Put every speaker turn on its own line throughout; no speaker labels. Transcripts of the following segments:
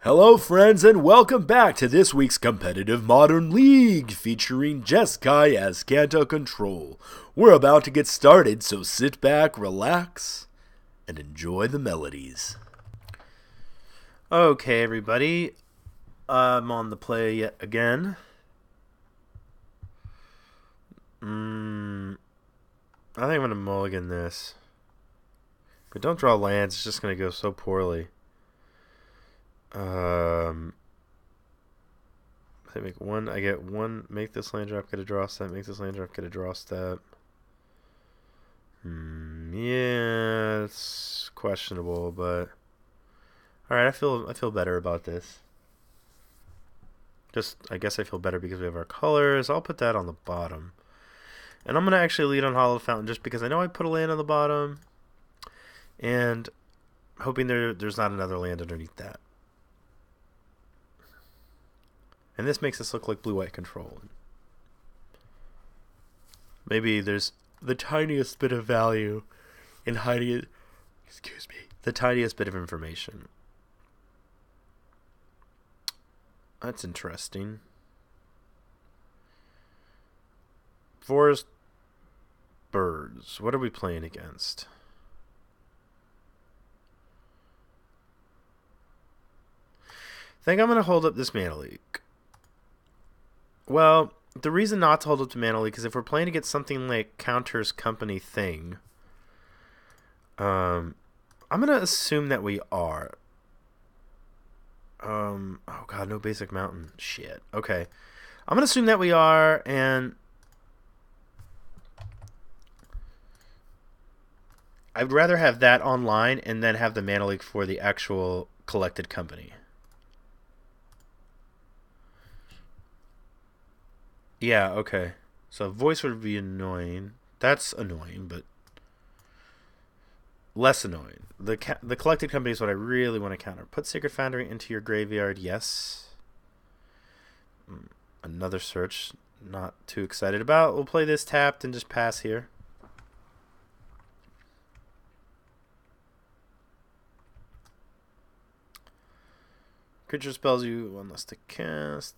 Hello friends and welcome back to this week's Competitive Modern League featuring Jeskai Azcanta Control. We're about to get started, so sit back, relax, and enjoy the melodies.
Okay, everybody, I'm on the play yet again. I think I'm going to mulligan this. If I don't draw lands, it's just going to go so poorly. I make one. I get one. Make this land drop. Get a draw step. Make this land drop. Get a draw step. Yeah, it's questionable, but all right. I feel better about this. I guess I feel better because we have our colors. I'll put that on the bottom, and I'm gonna actually lead on Hollow Fountain just because I know I put a land on the bottom, and hoping there's not another land underneath that. And this makes us look like blue-white control. Maybe there's the tiniest bit of value in hiding it. Excuse me. The tiniest bit of information. That's interesting. Forest birds. What are we playing against? I think I'm going to hold up this Mana Leak. Well, the reason not to hold up to Mana Leak is if we're playing against something like Counter's Company Thing, I'm going to assume that we are. Oh god, no Basic Mountain. Shit. Okay. I'm going to assume that we are, and I'd rather have that online and then have the Mana Leak for the actual collected company. Yeah, okay. So voice would be annoying. That's annoying, but less annoying. The collected company is what I really want to counter. Put Sacred Foundry into your graveyard, yes. Another search, not too excited about. We'll play this tapped and just pass here. Creature spells you one less to cast.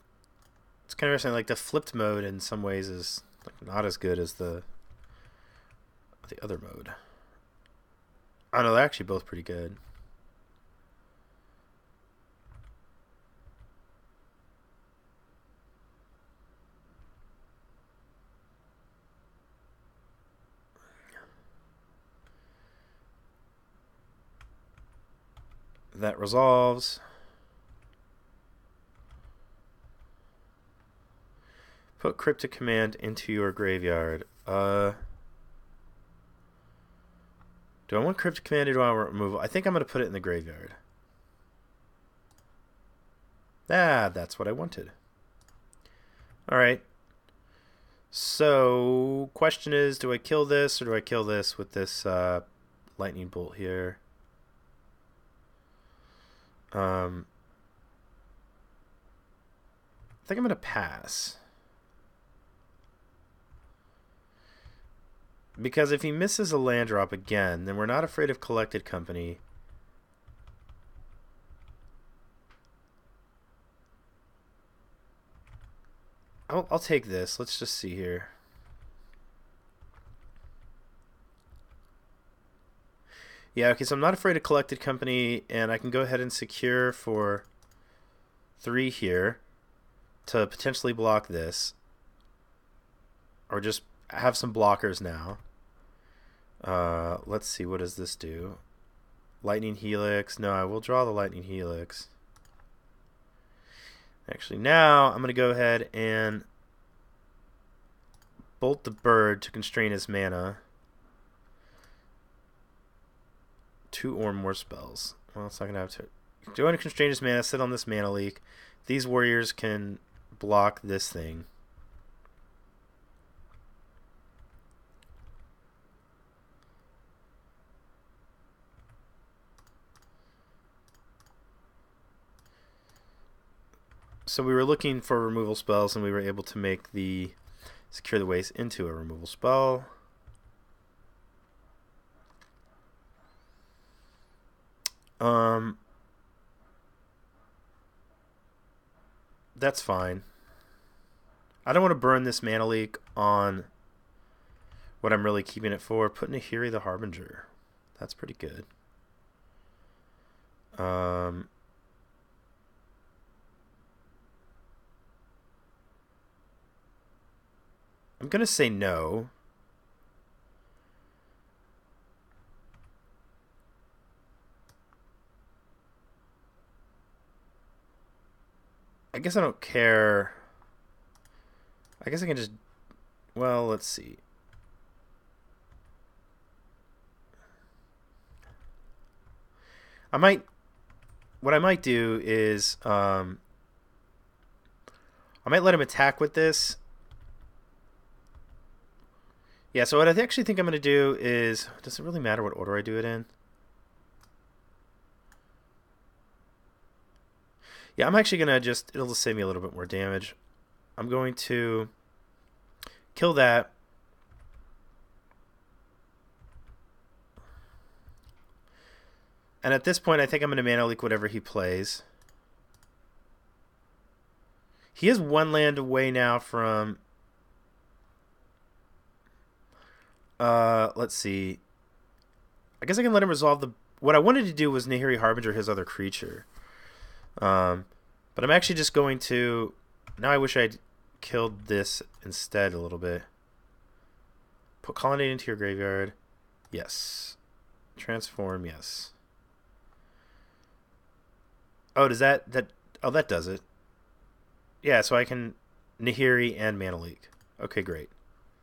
It's kind of interesting. Like the flipped mode in some ways is like not as good as the other mode. I know they're actually both pretty good. That resolves. Put Cryptic Command into your graveyard. Do I want Cryptic Command or do I want removal? I think I'm going to put it in the graveyard. That's what I wanted. Alright. So, question is, do I kill this or do I kill this with this lightning bolt here? I think I'm going to pass. Because if he misses a land drop again, then we're not afraid of Collected Company. I'll take this. Let's just see here. Yeah, okay, so I'm not afraid of Collected Company, and I can go ahead and secure for 3 here to potentially block this. Or just have some blockers now. Let's see, what does this do? Lightning Helix. No, I will draw the Lightning Helix. Actually, now I'm going to go ahead and bolt the bird to constrain his mana. 2 or more spells. Well, it's not going to have to. Do you want to constrain his mana? Sit on this Mana Leak. These warriors can block this thing. So we were looking for removal spells, and we were able to make the Secure the Waste into a removal spell. That's fine. I don't want to burn this mana leak on what I'm really keeping it for. Put Nahiri the Harbinger. That's pretty good. I'm going to say no. I guess I don't care. I guess I can just... Well, let's see. What I might do is... I might let him attack with this. Yeah, so what I actually think I'm going to do is... Does it really matter what order I do it in? Yeah, I'm actually going to just... It'll just save me a little bit more damage. I'm going to kill that. And at this point, I think I'm going to mana leak whatever he plays. He is one land away now from... let's see. I guess I can let him resolve the... What I wanted to do was Nahiri Harbinger his other creature. But I'm actually just going to... Now I wish I'd killed this instead a little bit. Put Colonnade into your graveyard. Yes. Transform, yes. Oh, does that... Oh, that does it. Yeah, so I can Nahiri and mana leak. Okay, great.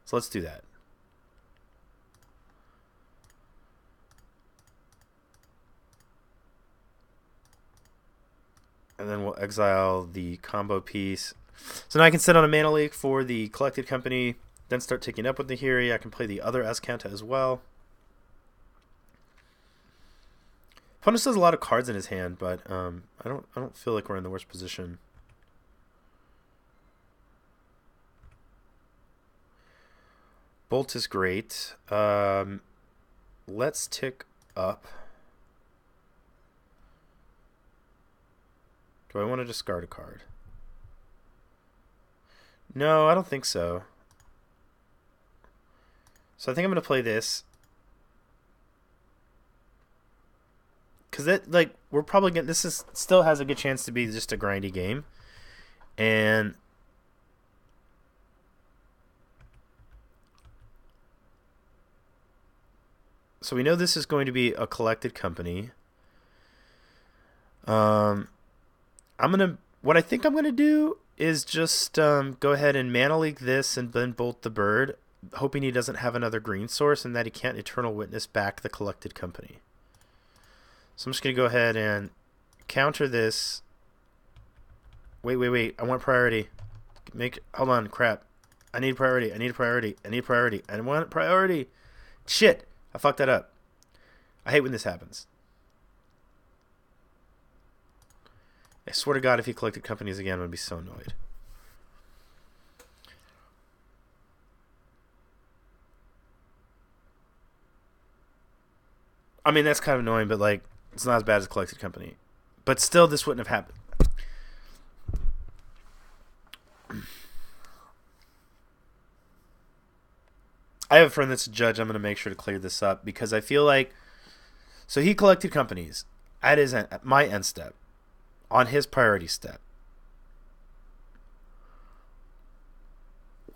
So let's do that. And then we'll exile the combo piece. So now I can sit on a mana leak for the Collected Company, then start ticking up with Nahiri. I can play the other Azcanta as well. Opponent still has a lot of cards in his hand, but I don't feel like we're in the worst position. Bolt is great. Let's tick up. Do I want to discard a card? No, I don't think so. So I think I'm going to play this. Because that, like, we're probably getting... This is still has a good chance to be just a grindy game. And... So we know this is going to be a Collected Company. I'm gonna... What I think I'm gonna do is just go ahead and mana leak this and then bolt the bird, hoping he doesn't have another green source and that he can't Eternal Witness back the Collected Company. So I'm just gonna go ahead and counter this. Wait! I want priority. Hold on, crap. I need priority. I want priority. Shit! I fucked that up. I hate when this happens. I swear to God, if he Collected Companies again, I'm going to be so annoyed. I mean, that's kind of annoying, but, like, it's not as bad as Collected Company. But still, this wouldn't have happened. I have a friend that's a judge. I'm going to make sure to clear this up because I feel like... So he Collected Companies at my end step. On his priority step.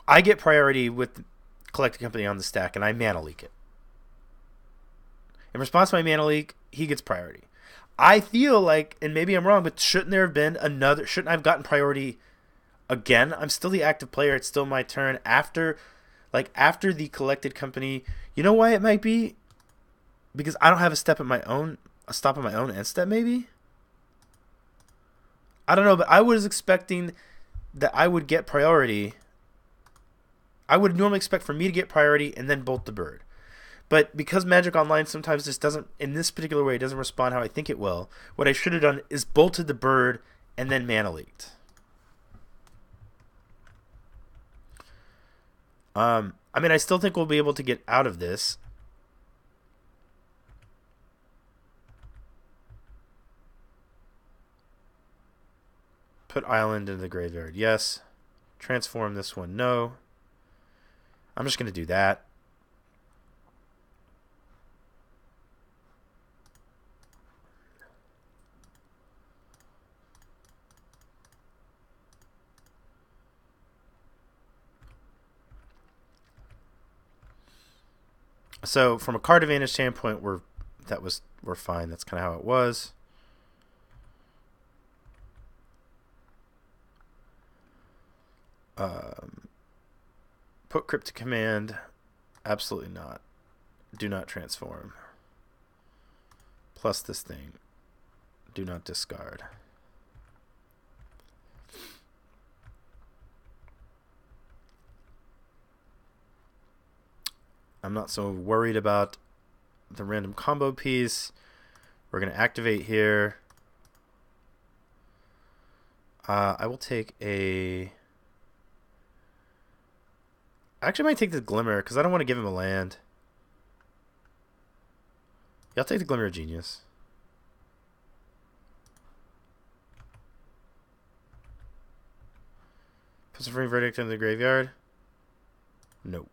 I get priority with Collected Company on the stack, and I mana leak it. In response to my mana leak, he gets priority. I feel like, and maybe I'm wrong, but shouldn't there have been another... Shouldn't I have gotten priority again? I'm still the active player. It's still my turn. After the Collected Company... You know why it might be? Because I don't have a stop on my own end step, maybe? I don't know, but I was expecting that I would get priority. I would normally expect for me to get priority and then bolt the bird. But because Magic Online sometimes just doesn't, in this particular way, it doesn't respond how I think it will, what I should have done is bolted the bird and then mana leaked. I mean, I still think we'll be able to get out of this. Put island in the graveyard. Yes. Transform this one. No. I'm just going to do that. So from a card advantage standpoint, we're fine. That's kind of how it was. Put Cryptic Command. Absolutely not. Do not transform. Plus this thing. Do not discard. I'm not so worried about the random combo piece. We're going to activate here. I will take a... I actually might take the Glimmer because I don't want to give him a land. Yeah, I'll take the Glimmer of Genius. Put some free verdict in the graveyard. Nope.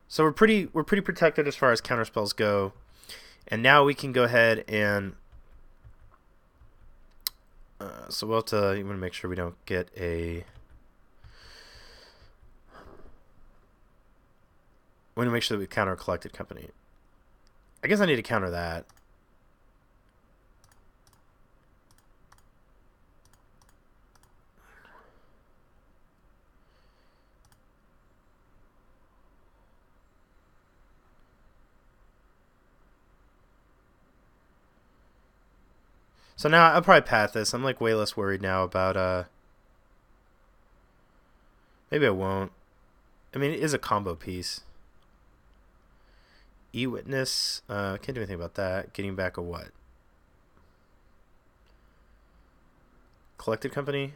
So we're pretty protected as far as counterspells go, and now we can go ahead and so we'll have to. You want to make sure we don't get a. We want to make sure that we counter a collected company. I guess I need to counter that. So now I'll probably path this. I'm like way less worried now about maybe I won't. I mean, it is a combo piece. E-Witness, can't do anything about that. Getting back a what? Collected company?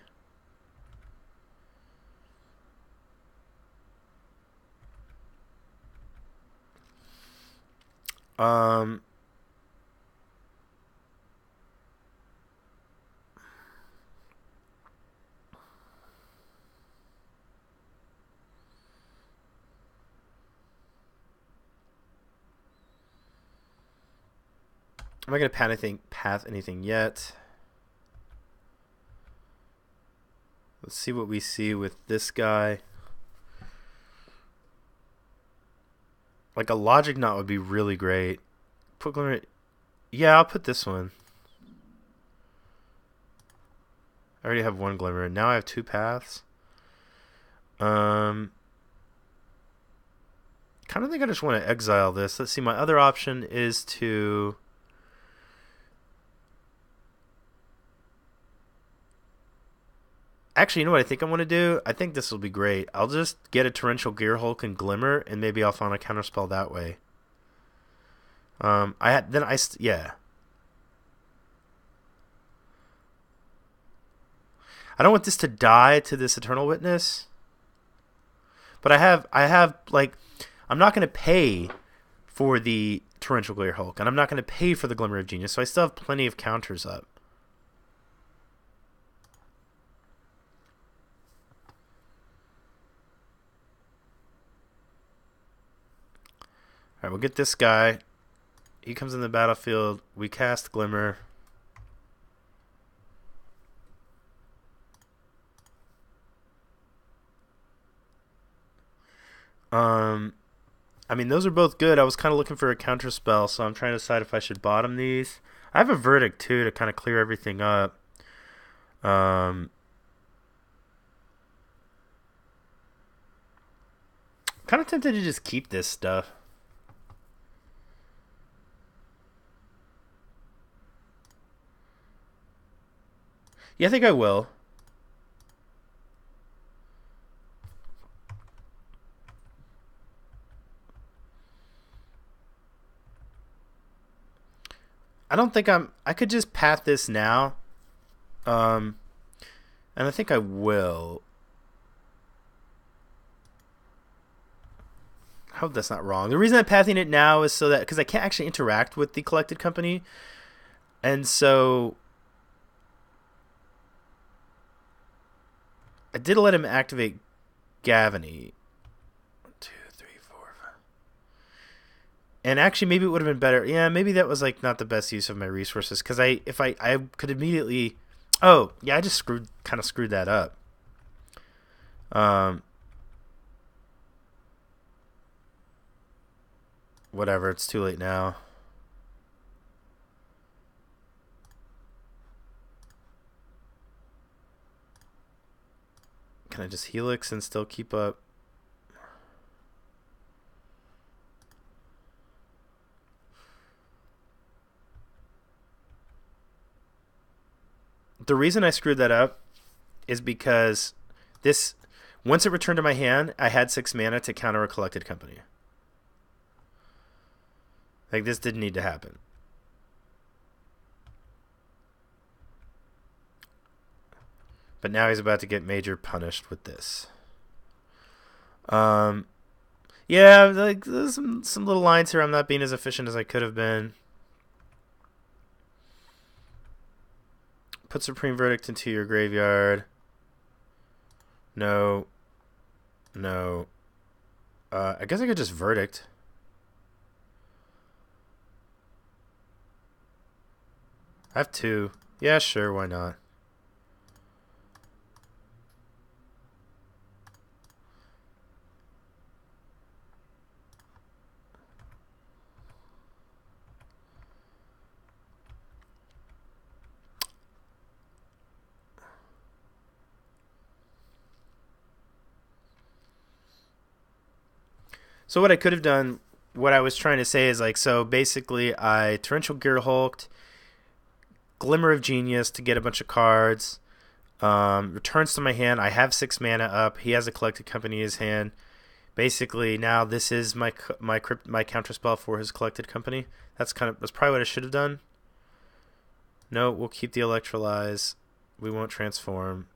I'm not going to path anything yet. Let's see what we see with this guy. Like a Logic Knot would be really great. Put Glimmer. Yeah, I'll put this one. I already have one Glimmer. Now I have two paths. Kind of think I just want to exile this. Let's see. My other option is to... Actually, you know what I think I want to do? I think this will be great. I'll just get a Torrential Gearhulk and Glimmer, and maybe I'll find a counterspell that way. Yeah. I don't want this to die to this Eternal Witness, but I have like, I'm not going to pay for the Torrential Gearhulk, and I'm not going to pay for the Glimmer of Genius, so I still have plenty of counters up. Alright, we'll get this guy. He comes in the battlefield. We cast Glimmer. I mean, those are both good. I was kind of looking for a counter spell, so I'm trying to decide if I should bottom these. I have a Verdict, too, to kind of clear everything up. Kind of tempted to just keep this stuff. Yeah, I think I will. I don't think I could just path this now. And I think I will. I hope that's not wrong. The reason I'm pathing it now is so that, because I can't actually interact with the collected company. And so I did let him activate Gavany. 1, 2, 3, 4, 5. And actually, maybe it would have been better. Yeah, maybe that was like not the best use of my resources, because if I could immediately. Oh yeah, I just kind of screwed that up. Whatever. It's too late now. Can I just Helix and still keep up? The reason I screwed that up is because this, once it returned to my hand, I had 6 mana to counter a collected company. Like, this didn't need to happen. But now he's about to get major punished with this. Yeah, like there's some little lines here. I'm not being as efficient as I could have been. Put Supreme Verdict into your graveyard. No. No. I guess I could just Verdict. I have 2. Yeah, sure, why not? So what I could have done, what I was trying to say is like, so basically I Torrential Gearhulked, Glimmer of Genius to get a bunch of cards, returns to my hand. I have 6 mana up. He has a collected company in his hand. Basically now this is my counter spell for his collected company. That's probably what I should have done. No, we'll keep the Electrolyze. We won't transform.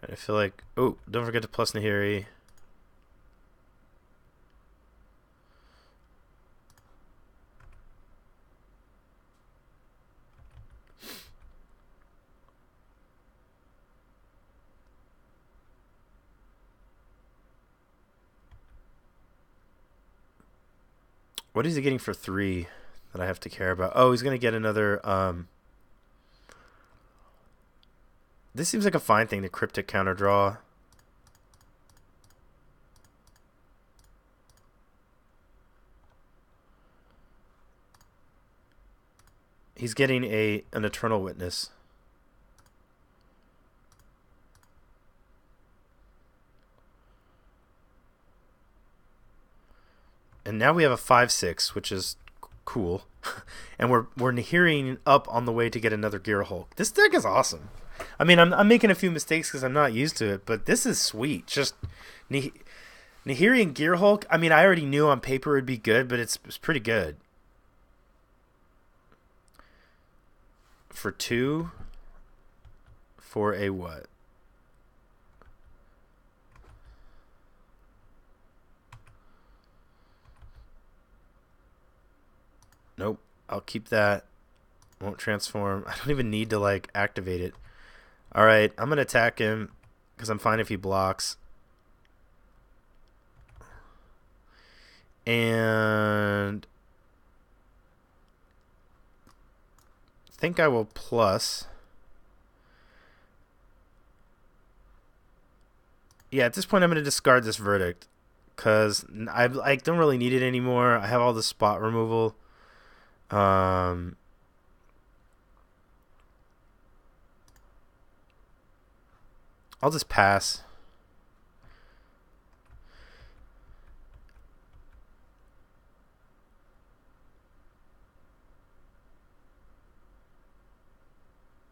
And I feel like, oh, don't forget to plus Nahiri. What is he getting for 3 that I have to care about? Oh, he's going to get another... This seems like a fine thing, the Cryptic counter draw. He's getting an Eternal Witness. And now we have a 5/6, which is cool. And we're Nahiriing up on the way to get another Gearhulk. This deck is awesome. I mean, I'm making a few mistakes because I'm not used to it, but this is sweet. Just Nahiri and Gearhulk. I mean, I already knew on paper it would be good, but it's pretty good. For 2, for a what? Nope. I'll keep that. Won't transform. I don't even need to like activate it. Alright, I'm gonna attack him because I'm fine if he blocks. And I think I will plus. Yeah, at this point I'm gonna discard this Verdict because I don't really need it anymore. I have all the spot removal. I'll just pass.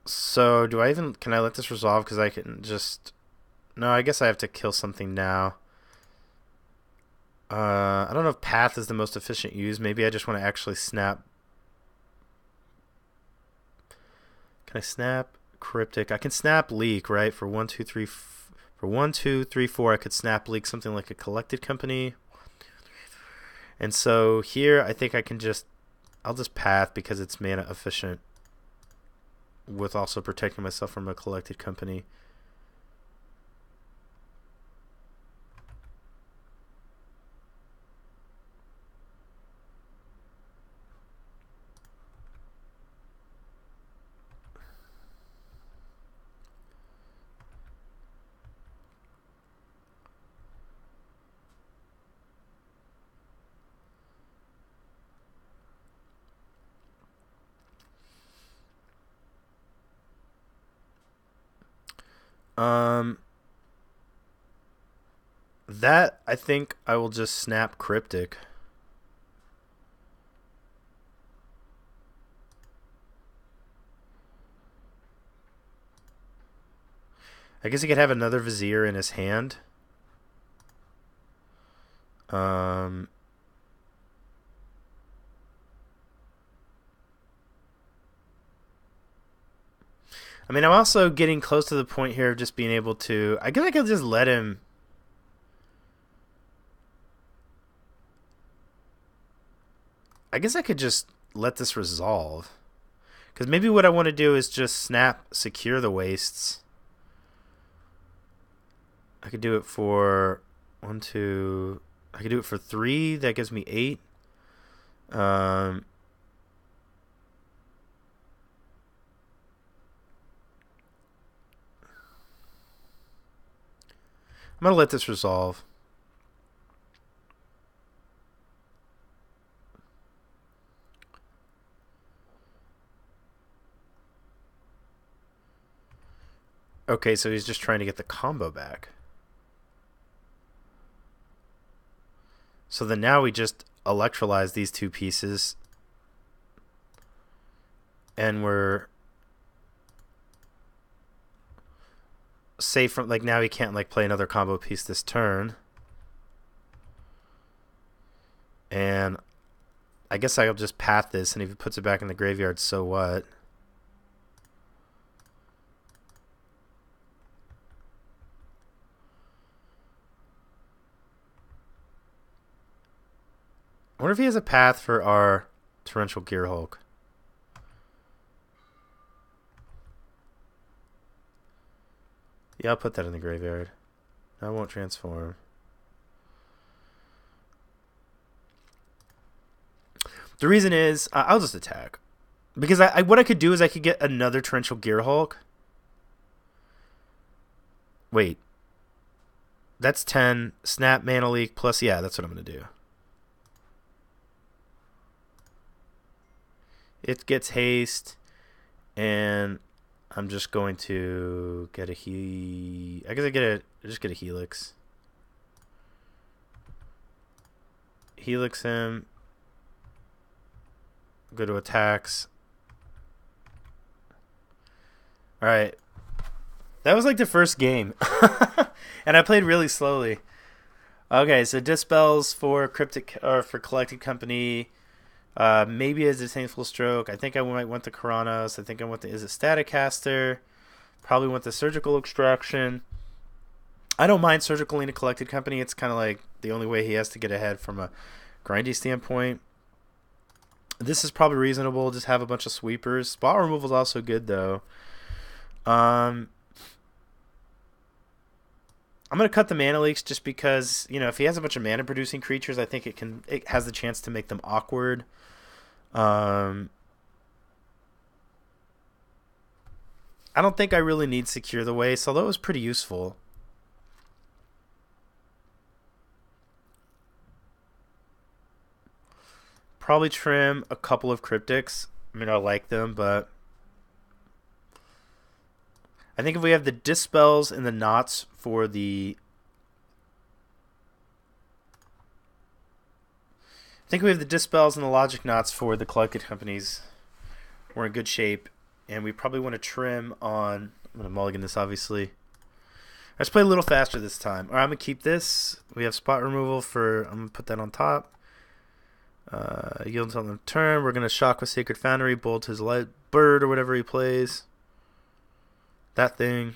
So can I let this resolve? Because I can just, no, I guess I have to kill something now. I don't know if path is the most efficient use. Maybe I just want to actually snap. Can I snap? Cryptic. I can snap leak, right? For 1, 2, 3, for 1, 2, 3, 4, I could snap leak something like a collected company. And so here, I think I can I'll just path because it's mana efficient with also protecting myself from a collected company. That I think I will just snap Cryptic. I guess he could have another Vizier in his hand. I mean, I'm also getting close to the point here of just being able to... I guess I could just let him... I guess I could just let this resolve. Because maybe what I want to do is just snap secure the wastes. I could do it for 1, 2... I could do it for 3. That gives me 8. I'm going to let this resolve. Okay, so he's just trying to get the combo back. So then now we just electrolyze these 2 pieces. And we're safe from, like, now he can't, like, play another combo piece this turn. And I guess I'll just path this, and if he puts it back in the graveyard, so what? I wonder if he has a path for our Torrential Gearhulk. Yeah, I'll put that in the graveyard. I won't transform. The reason is, I'll just attack. Because what I could do is I could get another Torrential Gearhulk. Wait. That's 10. Snap, Mana Leak, plus, yeah, that's what I'm going to do. It gets haste, and I'm just going to get a I guess I just get a Helix. Helix him. Go to attacks. Alright. That was like the first game. And I played really slowly. Okay, so Dispels for Cryptic, or for Collected Company. Maybe as a Disdainful Stroke. I think I might want the Karanos. I think I want the... Is it Staticaster? Probably want the Surgical Extraction. I don't mind Surgical in a Collected Company. It's kind of like the only way he has to get ahead from a grindy standpoint. This is probably reasonable. Just have a bunch of sweepers. Spot removal is also good, though. I'm going to cut the mana leaks just because, you know, if he has a bunch of mana producing creatures, I think it has the chance to make them awkward. I don't think I really need Secure the Waste, although it was pretty useful. Probably trim a couple of Cryptics. I mean, I like them, but I think if we have the Dispels and the Knots for the... I think we have the Dispels and the Logic Knots for the Collected Companies. We're in good shape, and we probably want to trim on... I'm going to mulligan this, obviously. Let's play a little faster this time. All right, I'm going to keep this. We have spot removal for... I'm going to put that on top. Yield until the turn. We're going to shock with Sacred Foundry, bolt his light bird or whatever he plays. that thing.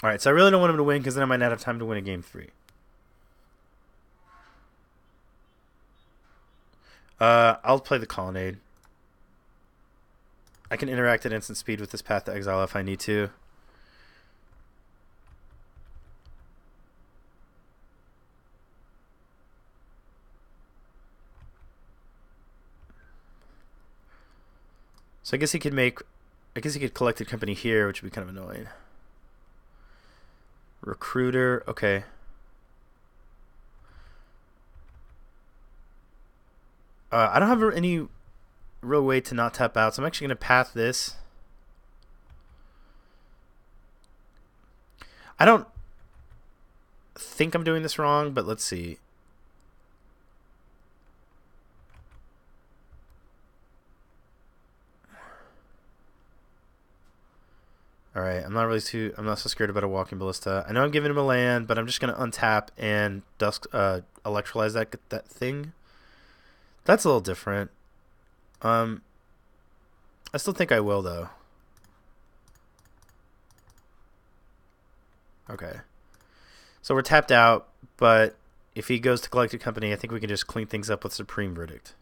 Alright, so I really don't want him to win because then I might not have time to win a game 3. I'll play the Colonnade. I can interact at instant speed with this Path to Exile if I need to. So I guess he could Collected Company here, which would be kind of annoying. Recruiter, okay. I don't have any real way to not tap out, so I'm actually going to path this. I don't think I'm doing this wrong, but let's see. Alright, I'm not so scared about a Walking Ballista. I know I'm giving him a land, but I'm just going to untap and electrolyze that thing. That's a little different. I still think I will, though. Okay. So we're tapped out, but if he goes to Collected Company, I think we can just clean things up with Supreme Verdict.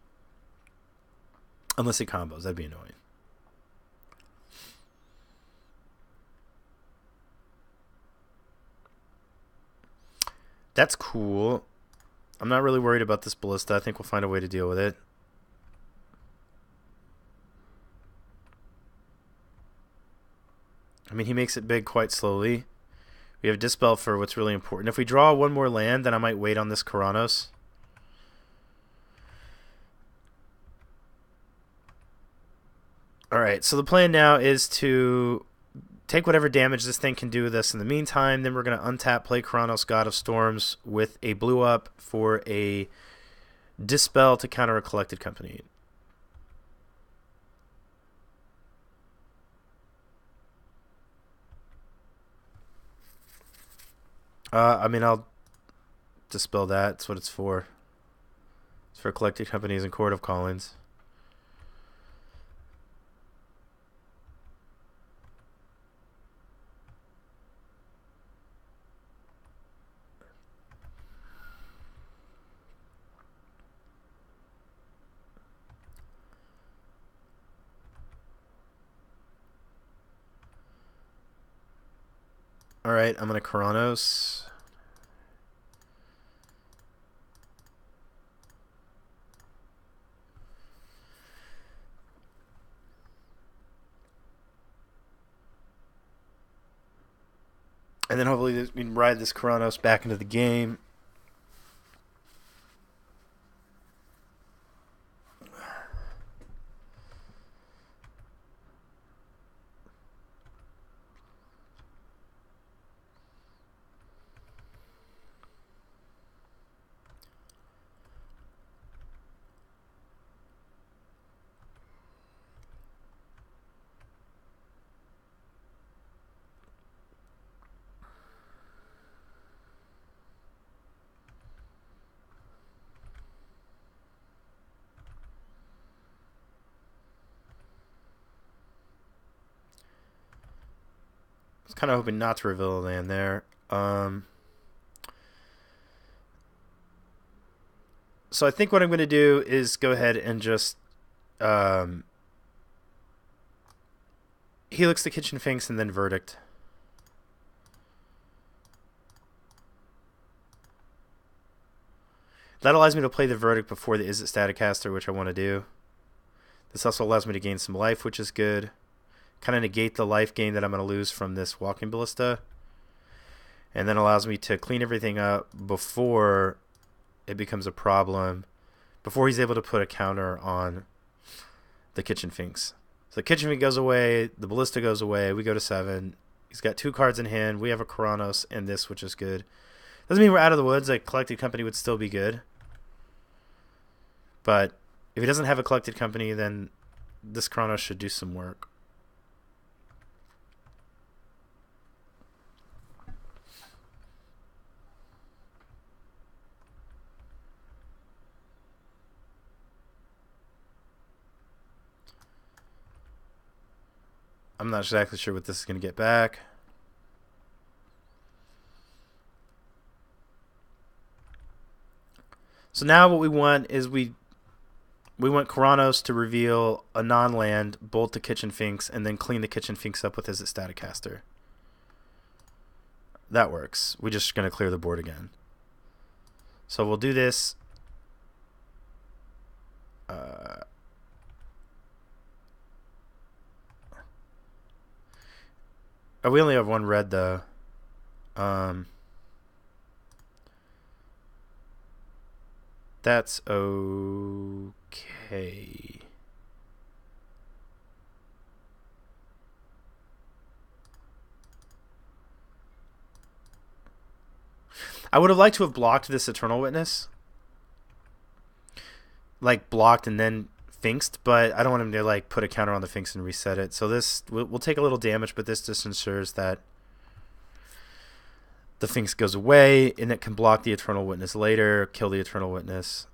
Unless he combos. That'd be annoying. That's cool. I'm not really worried about this Ballista. I think we'll find a way to deal with it. I mean, he makes it big quite slowly. We have Dispel for what's really important. If we draw one more land, then I might wait on this Karanos. Alright, so the plan now is to take whatever damage this thing can do with us in the meantime. Then we're going to untap, play Karanos, God of Storms, with a blue up for a Dispel to counter a Collected Company. I mean, I'll Dispel that. That's what it's for. It's for Collected Companies and Court of Callings. Alright, I'm going to Karanos. And then hopefully we can ride this Karanos back into the game. I was kind of hoping not to reveal a land there. So I think what I'm going to do is go ahead and just Helix the Kitchen Finks and then Verdict. That allows me to play the Verdict before the Is It Staticaster, which I want to do. This also allows me to gain some life, which is good. Kind of negate the life gain that I'm going to lose from this Walking Ballista. And then allows me to clean everything up before it becomes a problem. Before he's able to put a counter on the Kitchen Finks. So the Kitchen Fink goes away, the Ballista goes away, we go to 7. He's got 2 cards in hand, we have a Karanos and this, which is good. Doesn't mean we're out of the woods, a Collected Company would still be good. But if he doesn't have a Collected Company, then this Karanos should do some work. I'm not exactly sure what this is going to get back. So now what we want is we want Keranos to reveal a non-land, bolt the Kitchen Finks, and then clean the Kitchen Finks up with his Staticaster. That works. We're just going to clear the board again. So we'll do this. Oh, we only have one red, though. That's okay. I would have liked to have blocked this Eternal Witness. Like, blocked and then Finxed, but I don't want him to, like, put a counter on the Finks and reset it. So this, we'll take a little damage, but this just ensures that the Finks goes away, and it can block the Eternal Witness later, kill the Eternal Witness.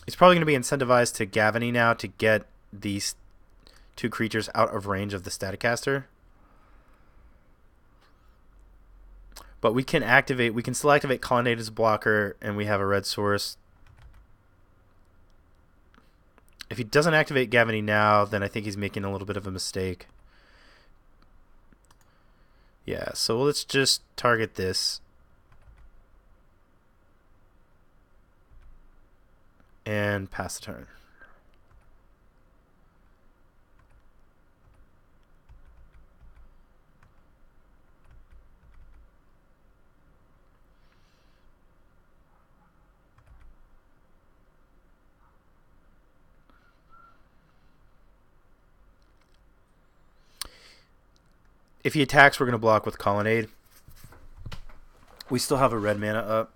He's probably going to be incentivized to Gavany now to get these two creatures out of range of the Staticaster. But we can still activate Colonnade as a blocker, and we have a red source. If he doesn't activate Gavany now, then I think he's making a little bit of a mistake. Yeah, so let's just target this. And pass the turn. If he attacks, we're going to block with Colonnade. We still have a red mana up.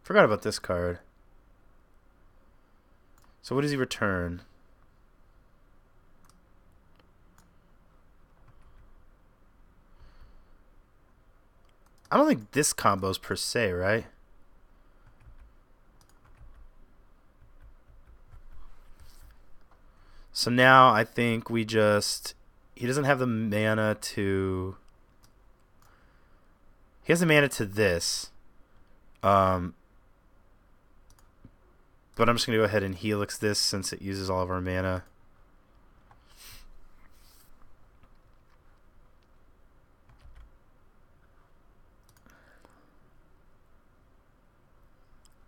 Forgot about this card. So what does he return? I don't think this combo's per se, right? So now I think we just... He doesn't have the mana to... He has the mana to this. But I'm just going to go ahead and Helix this since it uses all of our mana.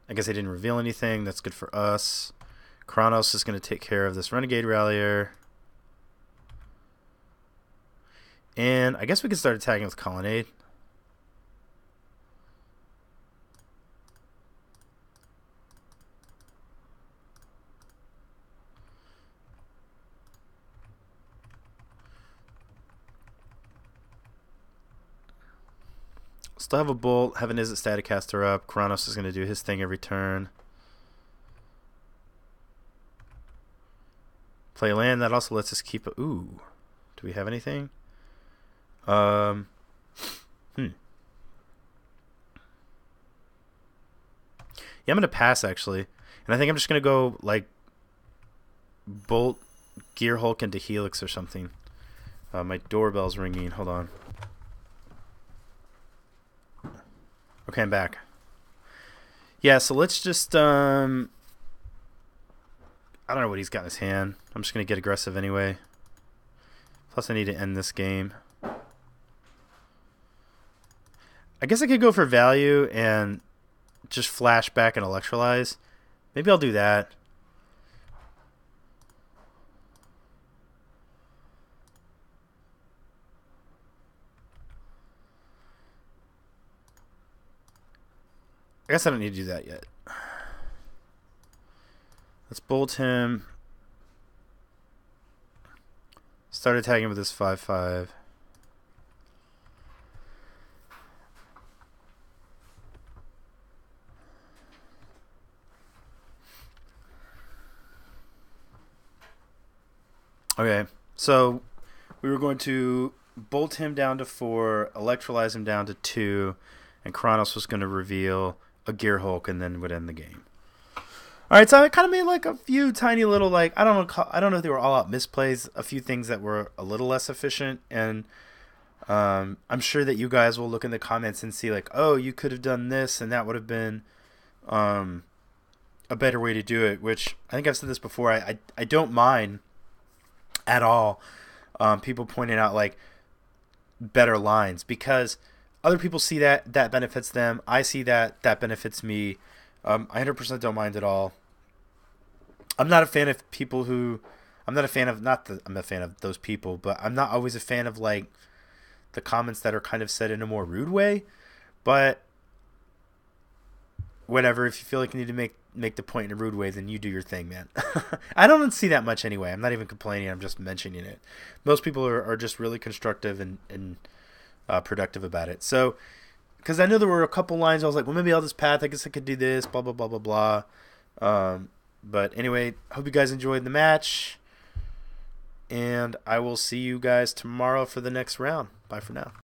I guess I didn't reveal anything. That's good for us. Keranos is going to take care of this Renegade Rallier. And I guess we can start attacking with Colonnade. Still have a Bolt. Have an Izzet Staticaster up. Keranos is going to do his thing every turn. Play land. That also lets us keep a... Ooh. Do we have anything? Yeah, I'm going to pass, actually. And I think I'm just going to go, like, Bolt, Gear Hulk into Helix or something. My doorbell's ringing. Hold on. Okay, I'm back. Yeah, so let's just, I don't know what he's got in his hand. I'm just going to get aggressive anyway. Plus, I need to end this game. I guess I could go for value and just flash back and electrolyze. Maybe I'll do that. I guess I don't need to do that yet. Let's bolt him. Start attacking with this 5/5. Okay, so we were going to bolt him down to 4, electrolyze him down to 2, and Kronos was going to reveal a Gear Hulk and then would end the game. All right, so I kind of made like a few tiny little I don't know if they were all out misplays, a few things that were a little less efficient, and I'm sure that you guys will look in the comments and see like, oh, you could have done this and that would have been a better way to do it, which I think I've said this before. I don't mind at all people pointing out like better lines, because other people see that benefits them. I see that benefits me. I 100% don't mind at all. I'm not a fan of people who I'm a fan of those people, but I'm not always a fan of like the comments that are kind of said in a more rude way. But whatever, if you feel like you need to make the point in a rude way, then you do your thing, man. I don't see that much anyway. I'm not even complaining. I'm just mentioning it. Most people are just really constructive and productive about it. So, because I know there were a couple lines I was like, well, maybe I'll just path. I guess I could do this, blah, blah, blah, blah, blah. But anyway, hope you guys enjoyed the match. And I will see you guys tomorrow for the next round. Bye for now.